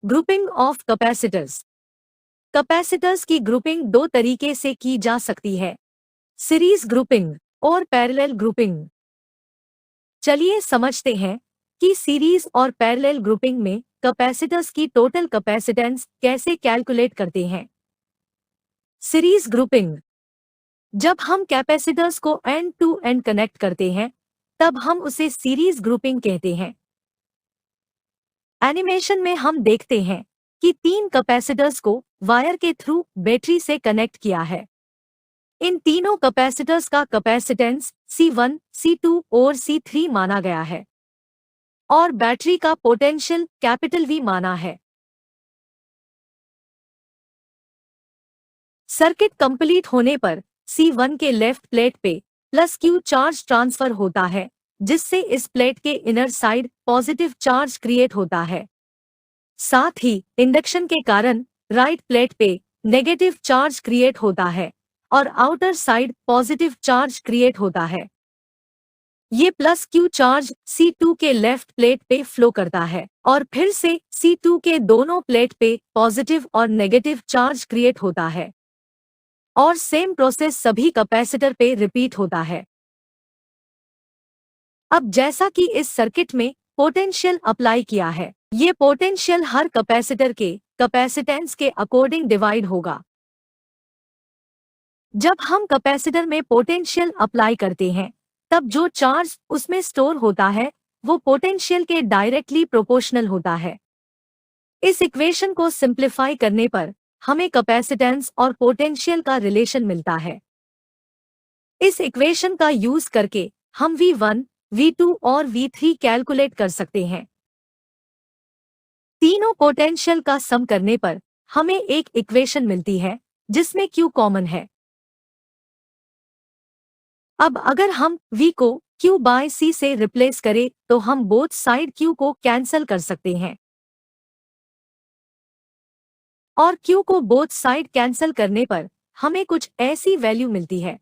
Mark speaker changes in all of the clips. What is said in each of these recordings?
Speaker 1: Grouping of capacitors. Capacitors की grouping दो तरीके से की जा सकती है, सीरीज ग्रुपिंग और पैरेलल ग्रुपिंग। चलिए समझते हैं कि सीरीज और पैरेलल ग्रुपिंग में कैपेसिटर्स की टोटल कैपेसिटेंस कैसे कैलकुलेट करते हैं। Series grouping. जब हम कैपेसिटर्स को एंड टू एंड कनेक्ट करते हैं तब हम उसे सीरीज ग्रुपिंग कहते हैं। एनिमेशन में हम देखते हैं कि तीन कैपेसिटर्स को वायर के थ्रू बैटरी से कनेक्ट किया है। इन तीनों कैपेसिटर्स का कैपेसिटेंस C1, C2 और C3 माना गया है और बैटरी का पोटेंशियल कैपिटल V माना है। सर्किट कंप्लीट होने पर C1 के लेफ्ट प्लेट पे प्लस Q चार्ज ट्रांसफर होता है, जिससे इस प्लेट के inner side positive charge create होता है। साथ ही इंडक्शन के कारण राइट प्लेट पे नेगेटिव चार्ज क्रिएट होता है और outer side positive charge create होता है। ये प्लस Q चार्ज C2 के लेफ्ट प्लेट पे फ्लो करता है और फिर से C2 के दोनों प्लेट पे पॉजिटिव और नेगेटिव चार्ज क्रिएट होता है और सेम प्रोसेस सभी कैपेसिटर पे रिपीट होता है। अब जैसा कि इस सर्किट में पोटेंशियल अप्लाई किया है, ये पोटेंशियल हर कैपेसिटर के कैपेसिटेंस के अकॉर्डिंग डिवाइड होगा। जब हम कैपेसिटर में पोटेंशियल अप्लाई करते हैं तब जो चार्ज उसमें स्टोर होता है वो पोटेंशियल के डायरेक्टली प्रोपोर्शनल होता है। इस इक्वेशन को सिंप्लीफाई करने पर हमें कैपेसिटेंस और पोटेंशियल का रिलेशन मिलता है। इस इक्वेशन का यूज करके हम V1, V2 और V3 कैलकुलेट कर सकते हैं। तीनों पोटेंशियल का सम करने पर हमें एक इक्वेशन मिलती है जिसमें Q कॉमन है। अब अगर हम V को Q बाय C से रिप्लेस करें तो हम बोथ साइड Q को कैंसल कर सकते हैं और Q को बोथ साइड कैंसल करने पर हमें कुछ ऐसी वैल्यू मिलती है।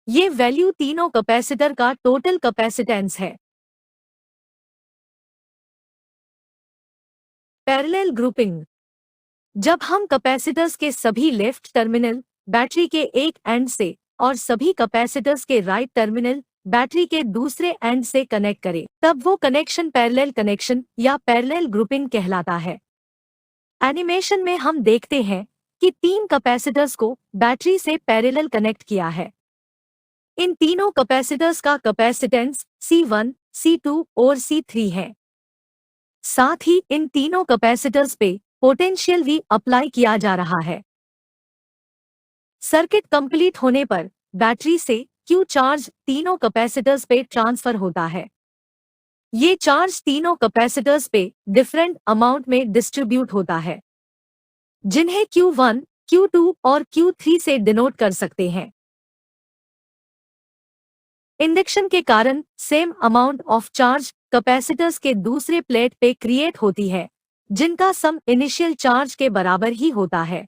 Speaker 1: ये वैल्यू तीनों कैपेसिटर का टोटल कैपेसिटेंस है। Parallel grouping. जब हम कैपेसिटर्स के सभी लेफ्ट टर्मिनल बैटरी के एक एंड से और सभी कैपेसिटर्स के राइट टर्मिनल बैटरी के दूसरे एंड से कनेक्ट करें तब वो कनेक्शन पैरेलल कनेक्शन या पैरेलल ग्रुपिंग कहलाता है। एनिमेशन में हम देखते हैं कि तीन कैपेसिटर्स को बैटरी से पैरेलल कनेक्ट किया है। इन तीनों कैपेसिटर्स का कैपेसिटेंस C1, C2 और C3 है। साथ ही इन तीनों कैपेसिटर्स पे पोटेंशियल V अप्लाई किया जा रहा है। सर्किट कंप्लीट होने पर बैटरी से Q चार्ज तीनों कैपेसिटर्स पे ट्रांसफर होता है। ये चार्ज तीनों कैपेसिटर्स पे डिफरेंट अमाउंट में डिस्ट्रीब्यूट होता है, जिन्हें Q1, Q2 और Q3 से डिनोट कर सकते हैं। इंडक्शन के कारण same amount of charge capacitors के दूसरे प्लेट पे क्रिएट होती है, जिनका सम इनिशियल चार्ज के बराबर ही होता है।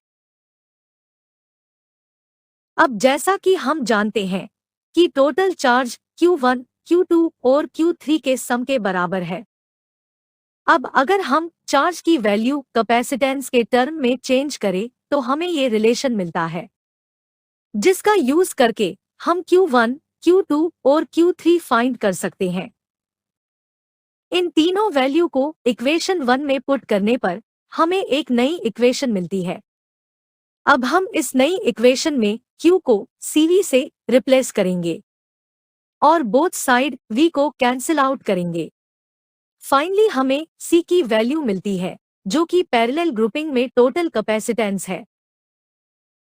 Speaker 1: अब जैसा कि हम जानते हैं कि टोटल चार्ज Q1, Q2 और Q3 के सम के बराबर है। अब अगर हम चार्ज की वैल्यू कैपेसिटेंस के टर्म में चेंज करें तो हमें ये रिलेशन मिलता है, जिसका यूज करके हम Q1, Q2 और Q3 फाइंड कर सकते हैं। इन तीनों वैल्यू को इक्वेशन 1 में पुट करने पर हमें एक नई इक्वेशन मिलती है। अब हम इस नई इक्वेशन में Q को CV से रिप्लेस करेंगे और बोथ साइड V को कैंसिल आउट करेंगे। फाइनली हमें C की वैल्यू मिलती है, जो कि पैरेलल ग्रुपिंग में टोटल कैपेसिटेंस है।